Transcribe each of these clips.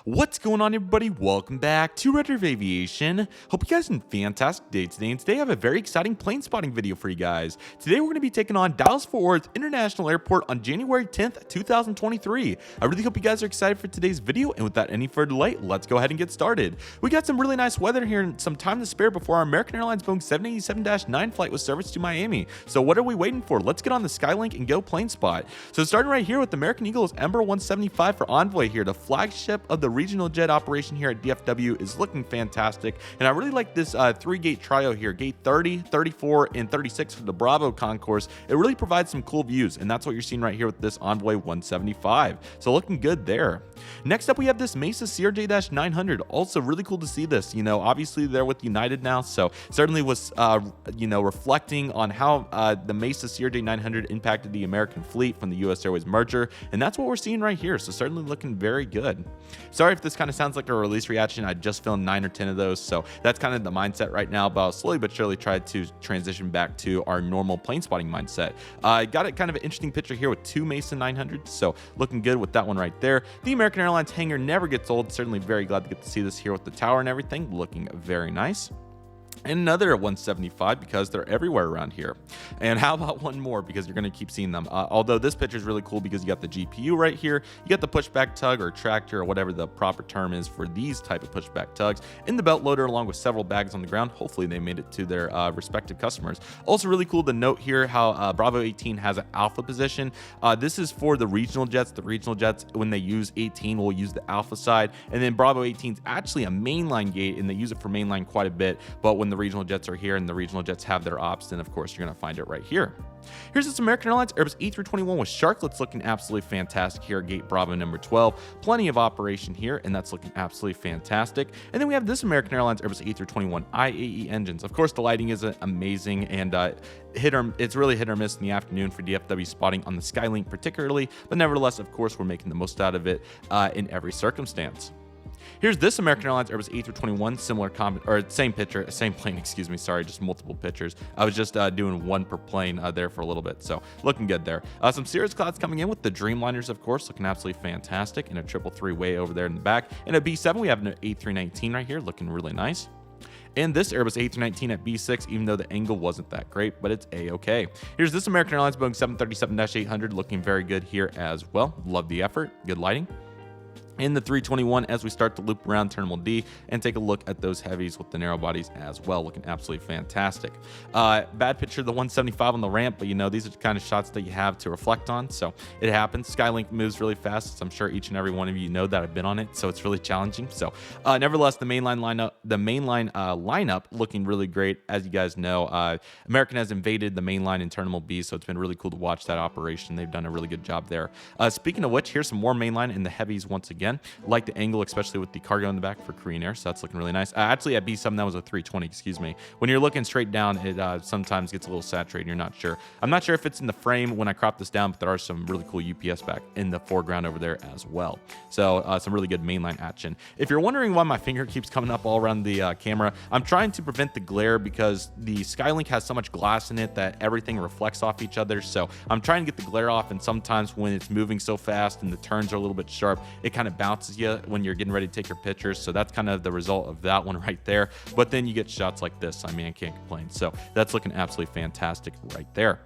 What's going on, everybody? Welcome back to Redriveraviation. Hope you guys are having a fantastic day today, and today I have a very exciting plane spotting video for you guys. Today we're going to be taking on Dallas-Fort Worth International Airport on January 10th, 2023. I really hope you guys are excited for today's video, and without any further delay, let's go ahead and get started. We got some really nice weather here and some time to spare before our American Airlines Boeing 787-9 flight was serviced to Miami. So what are we waiting for? Let's get on the Skylink and go plane spot. So starting right here with American Eagle's Embraer 175 for Envoy here, the flagship of the regional jet operation here at DFW is looking fantastic, and I really like this three-gate trio here, gate 30, 34, and 36 for the Bravo concourse. It really provides some cool views, and that's what you're seeing right here with this Envoy 175. So looking good there. Next up, we have this Mesa CRJ-900. Also really cool to see this. You know, obviously they're with United now, so certainly was reflecting on how the Mesa CRJ-900 impacted the American fleet from the U.S. Airways merger, and that's what we're seeing right here. So certainly looking very good. Sorry if this kind of sounds like a release reaction. I just filmed 9 or 10 of those, so that's kind of the mindset right now, but I'll slowly but surely try to transition back to our normal plane spotting mindset. I got a kind of an interesting picture here with 2 Mesa 900s, so looking good with that one right there. The American Airlines hangar never gets old. Certainly very glad to get to see this here with the tower and everything, looking very nice. And another 175 because they're everywhere around here. And how about one more, because you're going to keep seeing them. Although this picture is really cool because you got the GPU right here, you got the pushback tug or tractor or whatever the proper term is for these type of pushback tugs in the belt loader, along with several bags on the ground. Hopefully they made it to their respective customers. Also really cool to note here how Bravo 18 has an alpha position. This is for the regional jets. The regional jets, when they use 18, will use the alpha side, and then Bravo 18 is actually a mainline gate, and they use it for mainline quite a bit. But when the regional jets are here and the regional jets have their ops, then of course you're going to find it right here. Here's this American Airlines Airbus A321 with sharklets, looking absolutely fantastic here at gate Bravo number 12. Plenty of operation here, and that's looking absolutely fantastic. And then we have this American Airlines Airbus A321 IAE engines. Of course, the lighting is amazing, and it's really hit or miss in the afternoon for DFW spotting on the Skylink particularly, but nevertheless, of course, we're making the most out of it in every circumstance. Here's this American Airlines Airbus A321, same picture, same plane, excuse me, sorry, just multiple pictures. I was just doing one per plane there for a little bit, so looking good there. Some Cirrus clouds coming in with the Dreamliners, of course, looking absolutely fantastic, and a 333 way over there in the back. And a B7, we have an A319 right here, looking really nice. And this Airbus A319 at B6, even though the angle wasn't that great, but it's A-okay. Here's this American Airlines Boeing 737-800, looking very good here as well. Love the effort, good lighting. In the 321 as we start to loop around Terminal D and take a look at those heavies with the narrow bodies as well, looking absolutely fantastic. Bad picture of the 175 on the ramp, but you know, these are the kind of shots that you have to reflect on, so it happens. Skylink moves really fast, as I'm sure each and every one of you know that I've been on it, so it's really challenging. So nevertheless, the mainline lineup looking really great. As you guys know, American has invaded the mainline in Terminal B, so it's been really cool to watch that operation. They've done a really good job there. Speaking of which, here's some more mainline in the heavies once again. Like the angle, especially with the cargo in the back for Korean Air, so that's looking really nice. Actually, at B7, that was a 320, excuse me. When you're looking straight down, it sometimes gets a little saturated. You're not sure. I'm not sure if it's in the frame when I crop this down, but there are some really cool UPS back in the foreground over there as well. So some really good mainline action. If you're wondering why my finger keeps coming up all around the camera, I'm trying to prevent the glare because the Skylink has so much glass in it that everything reflects off each other. So I'm trying to get the glare off, and sometimes when it's moving so fast and the turns are a little bit sharp, it kind of bounces you when you're getting ready to take your pictures. So that's kind of the result of that one right there. But then you get shots like this. I mean, I can't complain. So that's looking absolutely fantastic right there.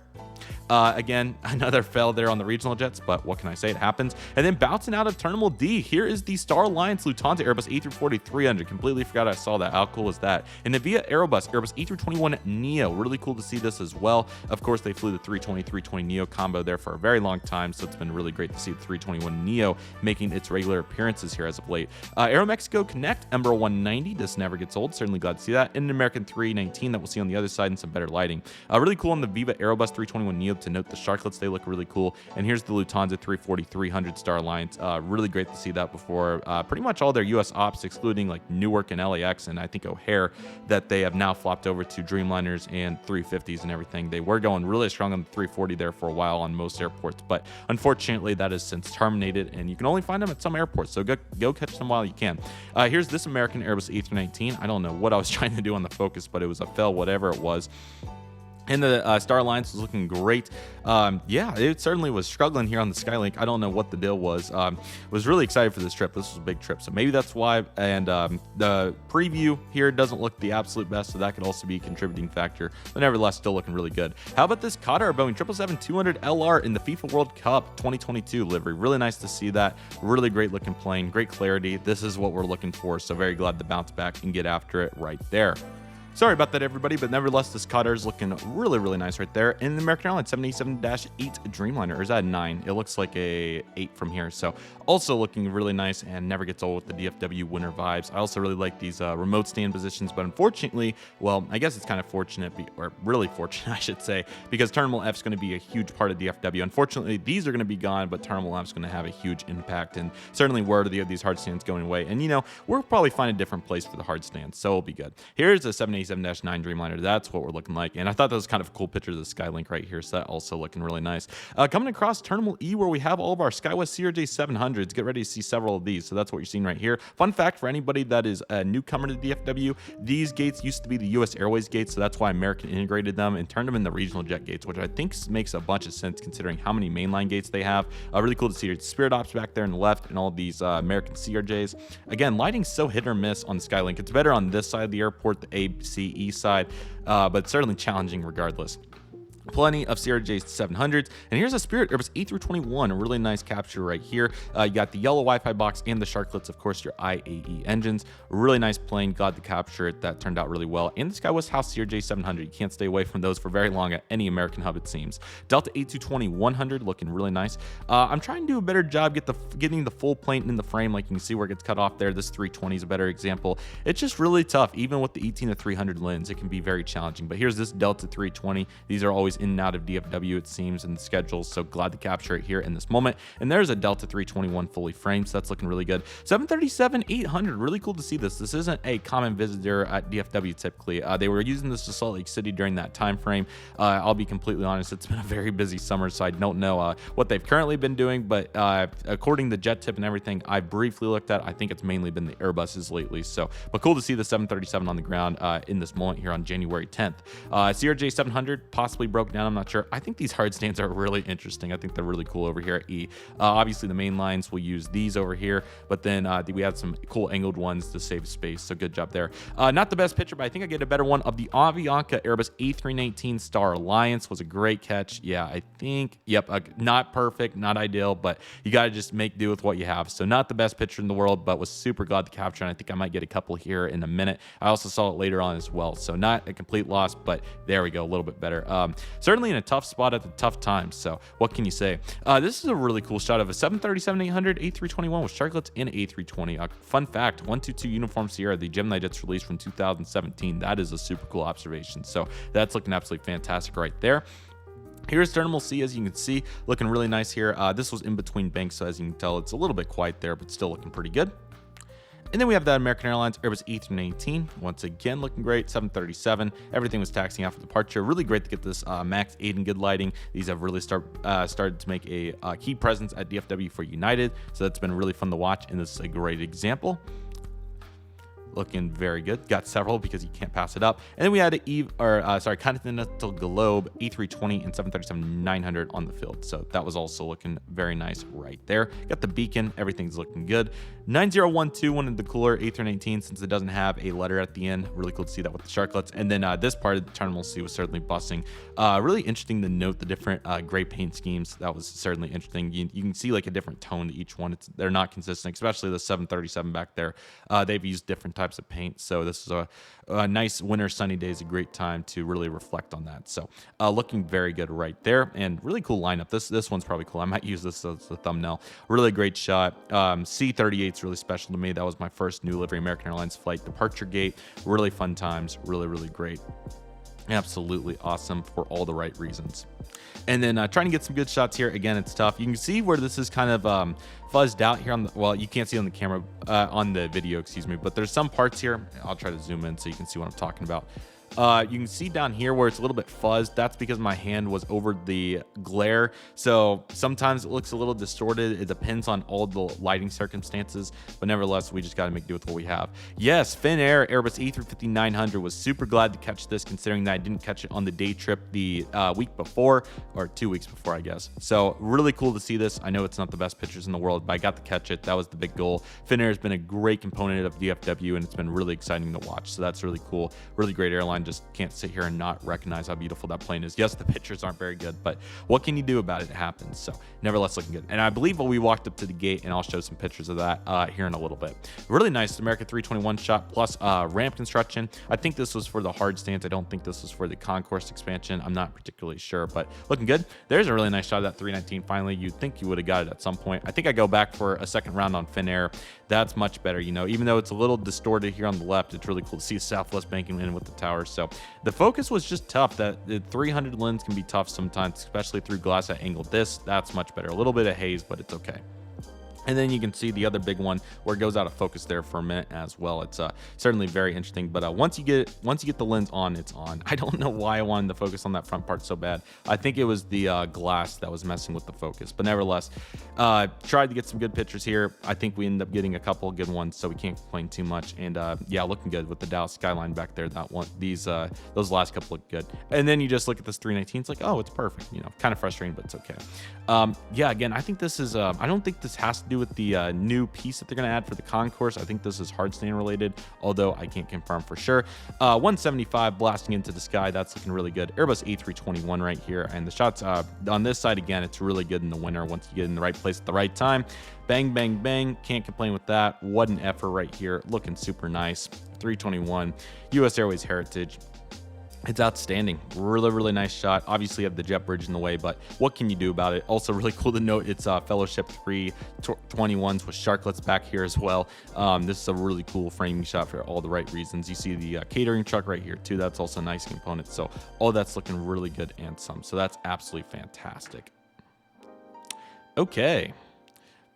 Again, another fail there on the regional jets, but what can I say? It happens. And then bouncing out of Terminal D, here is the Star Alliance Lufthansa Airbus A340-300. Completely forgot I saw that. How cool is that? And the Via Aerobus Airbus A321neo. Really cool to see this as well. Of course, they flew the 320-320neo combo there for a very long time, so it's been really great to see the 321neo making its regular appearances here as of late. Aeromexico Connect Embraer 190. This never gets old. Certainly glad to see that. And an American 319 that we'll see on the other side and some better lighting. Really cool on the Viva Aerobus 321neo to note the sharklets. They look really cool. And here's the Lufthansa 340-300 Star Alliance. Really great to see that before pretty much all their U.S. ops, excluding like Newark and LAX and I think O'Hare, that they have now flopped over to Dreamliners and 350s and everything. They were going really strong on the 340 there for a while on most airports, but unfortunately that has since terminated, and you can only find them at some airports, so go catch them while you can. Here's this American Airbus A319. I don't know what I was trying to do on the focus, but it was a fail, whatever it was. And the Star Alliance was looking great. Yeah, it certainly was struggling here on the Skylink. I don't know what the deal was. Was really excited for this trip. This was a big trip, so maybe that's why. And the preview here doesn't look the absolute best, so that could also be a contributing factor. But nevertheless, still looking really good. How about this Qatar Boeing 777-200 LR in the FIFA World Cup 2022 livery? Really nice to see that. Really great looking plane, great clarity. This is what we're looking for, so very glad to bounce back and get after it right there. Sorry about that, everybody, but nevertheless, this Qatar is looking really, really nice right there. And the American Airlines 787-8 Dreamliner, or is that a 9? It looks like a 8 from here. So also looking really nice and never gets old with the DFW winter vibes. I also really like these remote stand positions, but unfortunately, well, I guess it's kind of fortunate, or really fortunate, I should say, because Terminal F is going to be a huge part of DFW. Unfortunately, these are going to be gone, but Terminal F is going to have a huge impact, and certainly word of these hard stands going away. And, you know, we'll probably find a different place for the hard stands, so it'll be good. Here's a 787-9 Dreamliner. That's what we're looking like. And I thought that was kind of a cool picture of the Skylink right here. So that also looking really nice. Coming across Terminal E, where we have all of our SkyWest CRJ 700s. Get ready to see several of these. So that's what you're seeing right here. Fun fact for anybody that is a newcomer to DFW, these gates used to be the US Airways gates. So that's why American integrated them and turned them into regional jet gates, which I think makes a bunch of sense considering how many mainline gates they have. Really cool to see Spirit Ops back there on the left and all these American CRJs. Again, lighting's so hit or miss on the Skylink. It's better on this side of the airport, the ACE side, but certainly challenging regardless. Plenty of CRJ 700s, and here's a Spirit Airbus A321, a really nice capture right here. You got the yellow Wi-Fi box and the Sharklets, of course, your IAE engines. A really nice plane, glad to capture it. That turned out really well. And the SkyWest House CRJ 700, you can't stay away from those for very long at any American hub, it seems. Delta A220-100 looking really nice. I'm trying to do a better job getting the full plane in the frame, like you can see where it gets cut off there. This 320 is a better example. It's just really tough, even with the 18-300 lens. It can be very challenging. But here's this Delta 320. These are always in and out of DFW, it seems, in the schedule, so glad to capture it here in this moment. And there's a Delta 321 fully framed, so that's looking really good. 737-800, really cool to see this. This isn't a common visitor at DFW typically. They were using this to Salt Lake City during that time frame. I'll be completely honest, it's been a very busy summer, so I don't know what they've currently been doing, but according to Jet Tip and everything I briefly looked at, I think it's mainly been the Airbuses lately. So, but cool to see the 737 on the ground in this moment here on January 10th. CRJ 700 possibly broke down, I'm not sure. I think these hard stands are really interesting. I think they're really cool over here at E. Obviously, the main lines will use these over here, but then we had some cool angled ones to save space, so good job there. Not the best picture, but I think I get a better one of the Avianca Airbus A319 Star Alliance. Was a great catch. Yeah, I think, yep, not perfect, not ideal, but you got to just make do with what you have. So not the best picture in the world, but was super glad to capture, and I think I might get a couple here in a minute. I also saw it later on as well, so not a complete loss, but there we go, a little bit better. Certainly in a tough spot at the tough times, so what can you say? This is a really cool shot of a 737-800 A321 with Sharklets and A320. Fun fact, 122 Uniform Sierra, the Gemini jets released from 2017. That is a super cool observation, so that's looking absolutely fantastic right there. Here's Terminal C, as you can see, looking really nice here. This was in between banks, so as you can tell, it's a little bit quiet there, but still looking pretty good. And then we have that American Airlines Airbus A318, once again looking great. 737, everything was taxiing after departure. Really great to get this MAX 8 in good lighting. These have really started to make a key presence at DFW for United, so that's been really fun to watch, and this is a great example. Looking very good. Got several because you can't pass it up. And then we had a Continental Globe A320 and 737-900 on the field. So that was also looking very nice right there. Got the beacon. Everything's looking good. 9012 wanted the cooler A319 since it doesn't have a letter at the end. Really cool to see that with the Sharklets. And then this part of the Terminal C was certainly busting. Really interesting to note the different gray paint schemes. That was certainly interesting. You can see like a different tone to each one. They're not consistent, especially the 737 back there. They've used different types of paint, so this is a nice winter sunny day, is a great time to really reflect on that. So looking very good right there, and really cool lineup. This one's probably cool. I might use this as the thumbnail. Really great shot. C-38 is really special to me. That was my first new livery American Airlines flight departure gate. Really fun times. Really great. Absolutely awesome for all the right reasons. And then trying to get some good shots here. Again, it's tough. You can see where this is kind of fuzzed out here on the, well, you can't see on the camera, on the video, excuse me, but there's some parts here. I'll try to zoom in so you can see what I'm talking about. You can see down here where it's a little bit fuzzed. That's because my hand was over the glare. So sometimes it looks a little distorted. It depends on all the lighting circumstances, but nevertheless, we just got to make do with what we have. Yes, Finnair Airbus A350-900 was super glad to catch this, considering that I didn't catch it on the day trip the week before, or 2 weeks before, I guess. So really cool to see this. I know it's not the best pictures in the world, but I got to catch it. That was the big goal. Finnair has been a great component of DFW, and it's been really exciting to watch. So that's really cool. Really great airline. Just can't sit here and not recognize how beautiful that plane is. Yes, the pictures aren't very good, but what can you do about it? It happens. So nevertheless, looking good. And I believe when we walked up to the gate, and I'll show some pictures of that here in a little bit. Really nice America 321 shot plus ramp construction. I think this was for the hard stands. I don't think this was for the concourse expansion. I'm not particularly sure, but looking good. There's a really nice shot of that 319 finally. You'd think you would have got it at some point. I think I go back for a second round on Finnair. That's much better, you know, even though it's a little distorted here on the left. It's really cool to see Southwest banking in with the tower. So the focus was just tough. That the 300 lens can be tough sometimes, especially through glass at angle. That's much better. A little bit of haze, but it's okay. And then you can see the other big one where it goes out of focus there for a minute as well. It's certainly very interesting. But once you get the lens on, it's on. I don't know why I wanted to focus on that front part so bad. I think it was the glass that was messing with the focus. But nevertheless, tried to get some good pictures here. I think we ended up getting a couple of good ones, so we can't complain too much. And yeah, looking good with the Dallas skyline back there. That one, those last couple look good. And then you just look at this 319. It's like, oh, it's perfect. You know, kind of frustrating, but it's okay. Yeah, again, I think this is. I don't think this has to do with the new piece that they're going to add for the concourse. I think this is hard stand related, although I can't confirm for sure. 175 blasting into the sky. That's looking really good. Airbus A321 right here. And the shots on this side, again, it's really good in the winter once you get in the right place at the right time. Bang, bang, bang. Can't complain with that. What an effort right here. Looking super nice. 321. US Airways Heritage. It's outstanding. Really, really nice shot. Obviously, you have the jet bridge in the way, but what can you do about it? Also, really cool to note it's Fellowship 321s with sharklets back here as well. This is a really cool framing shot for all the right reasons. You see the catering truck right here too. That's also a nice component. So all that's looking really good and some. So that's absolutely fantastic. Okay.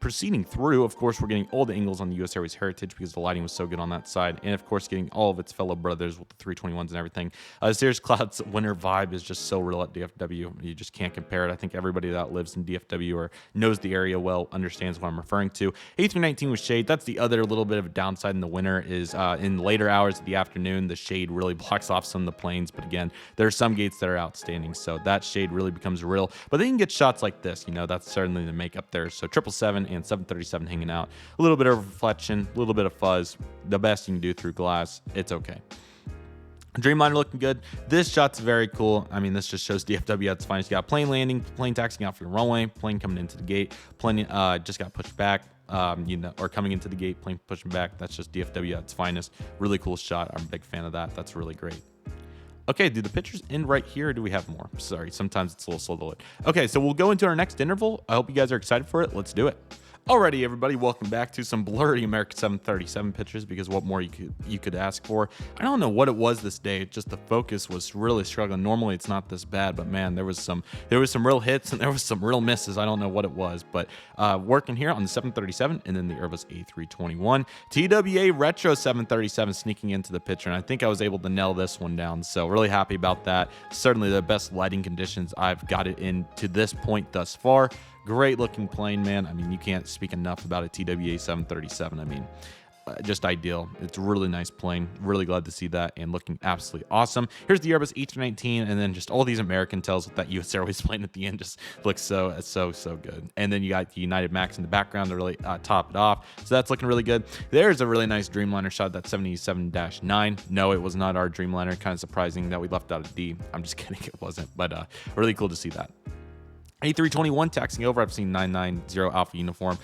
Proceeding through, of course, we're getting all the angles on the US Airways Heritage because the lighting was so good on that side. And, of course, getting all of its fellow brothers with the 321s and everything. Cirrus Cloud's winter vibe is just so real at DFW. You just can't compare it. I think everybody that lives in DFW or knows the area well understands what I'm referring to. A319 with shade. That's the other little bit of a downside in the winter is in later hours of the afternoon, the shade really blocks off some of the planes. But, again, there are some gates that are outstanding. So that shade really becomes real. But then you can get shots like this. You know, that's certainly the makeup there. So 777 and 737 hanging out. A little bit of reflection, a little bit of fuzz. The best you can do through glass. It's okay. Dreamliner looking good. This shot's very cool. I mean, this just shows DFW at its finest. You got plane landing, plane taxiing out for the runway, plane coming into the gate, plane just got pushed back. You know, or coming into the gate, plane pushing back. That's just DFW at its finest. Really cool shot. I'm a big fan of that. That's really great. Okay, do the pictures end right here, or do we have more? Sorry, sometimes it's a little slow to load. Okay, so we'll go into our next interval. I hope you guys are excited for it. Let's do it. Alrighty, everybody, welcome back to some blurry American 737 pictures, because what more you could ask for. I don't know what it was this day. Just the focus was really struggling. Normally it's not this bad, but man, there was some real hits and there was some real misses. I don't know what it was, but working here on the 737 and then the Airbus A321. TWA Retro 737 sneaking into the picture, and I think I was able to nail this one down, so really happy about that. Certainly the best lighting conditions I've got it in to this point thus far. Great looking plane, man. I mean, you can't speak enough about a TWA 737. I mean, just ideal. It's a really nice plane. Really glad to see that, and looking absolutely awesome. Here's the Airbus A319, and then just all these American tails with that US Airways plane at the end just looks so good. And then you got the United Max in the background to really top it off. So that's looking really good. There's a really nice Dreamliner shot, that 77-9. No, it was not our Dreamliner. Kind of surprising that we left out a D. I'm just kidding, it wasn't, but really cool to see that. A321 taxiing over. I've seen 990 Alpha Uniform.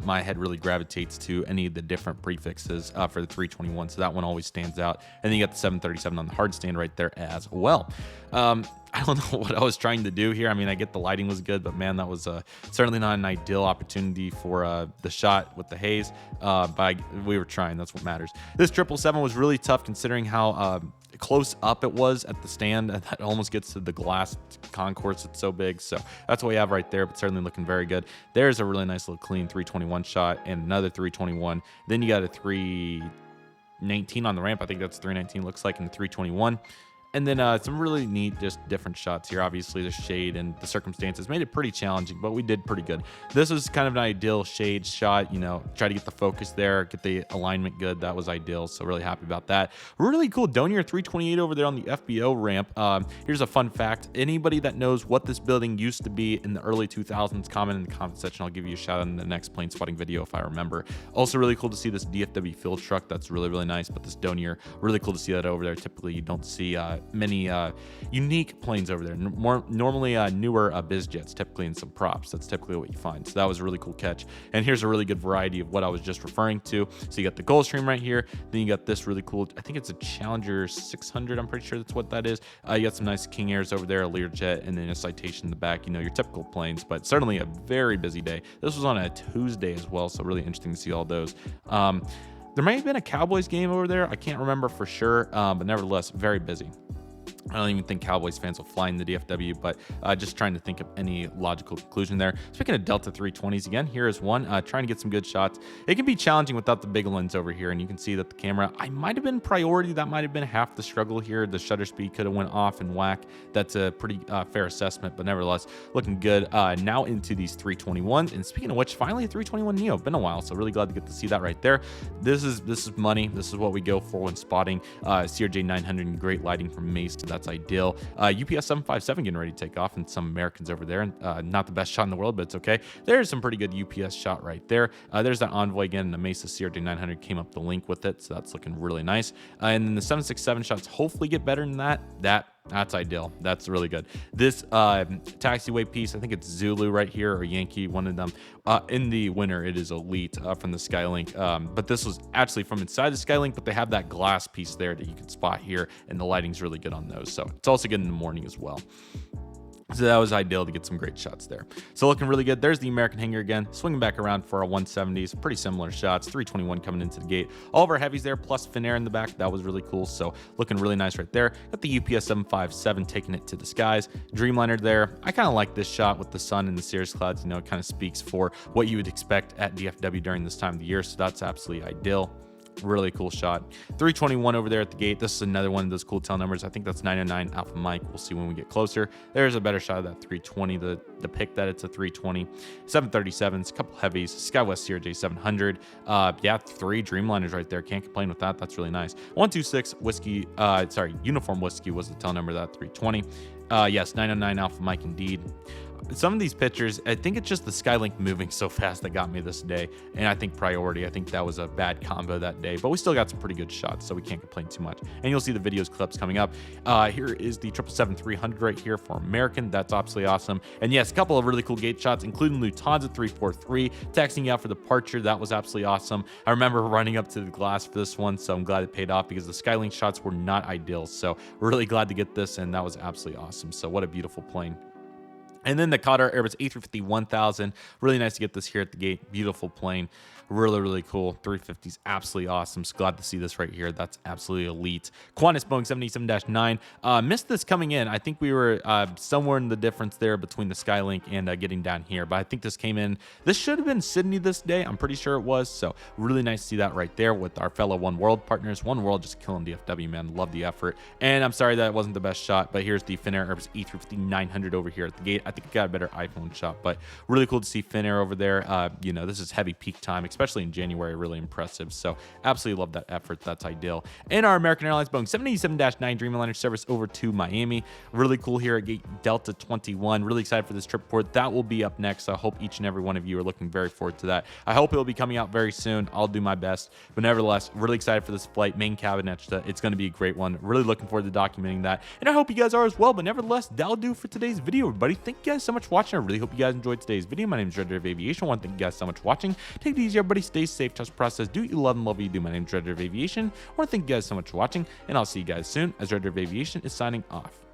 My head really gravitates to any of the different prefixes for the 321, so that one always stands out. And then you got the 737 on the hard stand right there as well. I don't know what I was trying to do here. I mean, I get the lighting was good, but man, that was certainly not an ideal opportunity for the shot with the haze. But we were trying. That's what matters. This 777 was really tough considering how close up it was at the stand, and that almost gets to the glass concourse. It's so big. So that's what we have right there, but certainly looking very good. There's a really nice little clean 321 shot and another 321. Then you got a 319 on the ramp. I think that's 319 looks like, in the 321. And then some really neat, just different shots here. Obviously, the shade and the circumstances made it pretty challenging, but we did pretty good. This was kind of an ideal shade shot, you know, try to get the focus there, get the alignment good. That was ideal, so really happy about that. Really cool Donier 328 over there on the FBO ramp. Here's a fun fact. Anybody that knows what this building used to be in the early 2000s, comment in the comment section. I'll give you a shout out in the next plane spotting video if I remember. Also really cool to see this DFW field truck. That's really, really nice, but this Donier, really cool to see that over there. Typically, you don't see many unique planes over there. Normally newer biz jets, typically in some props. That's typically what you find. So that was a really cool catch. And here's a really good variety of what I was just referring to. So you got the Gulfstream right here. Then you got this really cool, I think it's a Challenger 600. I'm pretty sure that's what that is. You got some nice King Airs over there, a Learjet, and then a Citation in the back. You know, your typical planes, but certainly a very busy day. This was on a Tuesday as well, so really interesting to see all those. There may have been a Cowboys game over there. I can't remember for sure, but nevertheless, very busy. I don't even think Cowboys fans will fly in the DFW, but just trying to think of any logical conclusion there. Speaking of Delta 320s, again, here is one. Trying to get some good shots. It can be challenging without the big lens over here, and you can see that the camera, I might have been priority. That might have been half the struggle here. The shutter speed could have went off and whack. That's a pretty fair assessment, but nevertheless, looking good. Now into these 321s, and speaking of which, finally a 321 Neo. Been a while, so really glad to get to see that right there. This is money. This is what we go for when spotting. CRJ 900 and great lighting from Mace. That's ideal. UPS 757 getting ready to take off, and some Americans over there. Not the best shot in the world, but it's okay. There's some pretty good UPS shot right there. There's that Envoy again, and the Mesa CRJ 900 came up the link with it, so that's looking really nice. And then the 767 shots hopefully get better than that. That's ideal. That's really good. This taxiway piece, I think it's Zulu right here, or Yankee, one of them. In the winter, it is Elite from the Skylink. But this was actually from inside the Skylink, but they have that glass piece there that you can spot here, and the lighting's really good on those. So it's also good in the morning as well. So that was ideal to get some great shots there. So looking really good. There's the American hangar again, swinging back around for our 170s. Pretty similar shots. 321 coming into the gate. All of our heavies there, plus Finnair in the back. That was really cool. So looking really nice right there. Got the UPS 757 taking it to the skies. Dreamliner there. I kind of like this shot with the sun and the cirrus clouds. You know, it kind of speaks for what you would expect at DFW during this time of the year. So that's absolutely ideal. Really cool shot. 321 over there at the gate. This is another one of those cool tail numbers. I think that's 909 Alpha Mike. We'll see when we get closer. There's a better shot of that 320. The pick that it's a 320. 737s, a couple heavies. SkyWest CRJ 700. Yeah, 3 Dreamliners right there. Can't complain with that. That's really nice. 126 whiskey. Uniform whiskey was the tail number of that 320. Yes, 909 Alpha Mike indeed. Some of these pictures, I think it's just the Skylink moving so fast that got me this day. And I think priority, I think that was a bad combo that day. But we still got some pretty good shots, so we can't complain too much. And you'll see the videos clips coming up. Here is the 777-300 right here for American. That's absolutely awesome. And yes, a couple of really cool gate shots, including Lufthansa 343, taxiing out for departure. That was absolutely awesome. I remember running up to the glass for this one, so I'm glad it paid off because the Skylink shots were not ideal. So we're really glad to get this, and that was absolutely awesome. So what a beautiful plane. And then the Qatar Airbus A350-1000. Really nice to get this here at the gate. Beautiful plane. Really, really cool. 350s, absolutely awesome. So glad to see this right here. That's absolutely elite. Qantas Boeing 787-9. Missed this coming in. I think we were somewhere in the difference there between the Skylink and getting down here. But I think this came in. This should have been Sydney this day. I'm pretty sure it was. So really nice to see that right there with our fellow One World partners. One World just killing DFW, man. Love the effort. And I'm sorry that it wasn't the best shot, but here's the Finnair Airbus A350-900 over here at the gate. I think it got a better iPhone shot, but really cool to see Finnair over there. You know, this is heavy peak time, especially in January. Really impressive. So absolutely love that effort. That's ideal. And our American Airlines Boeing 787-9 Dreamliner service over to Miami. Really cool here at gate Delta 21. Really excited for this trip report. That will be up next. I hope each and every one of you are looking very forward to that. I hope it will be coming out very soon. I'll do my best, but nevertheless, really excited for this flight. Main cabin extra. It's going to be a great one. Really looking forward to documenting that, and I hope you guys are as well. But nevertheless, that'll do for today's video, everybody. Thank you guys so much for watching. I really hope you guys enjoyed today's video. My name is Redriveraviation. I want to thank you guys so much for watching. Take it easy, everybody. Stay safe. Trust the process. Do what you love and love what you do. My name is Redriveraviation. I want to thank you guys so much for watching, and I'll see you guys soon as Redriveraviation is signing off.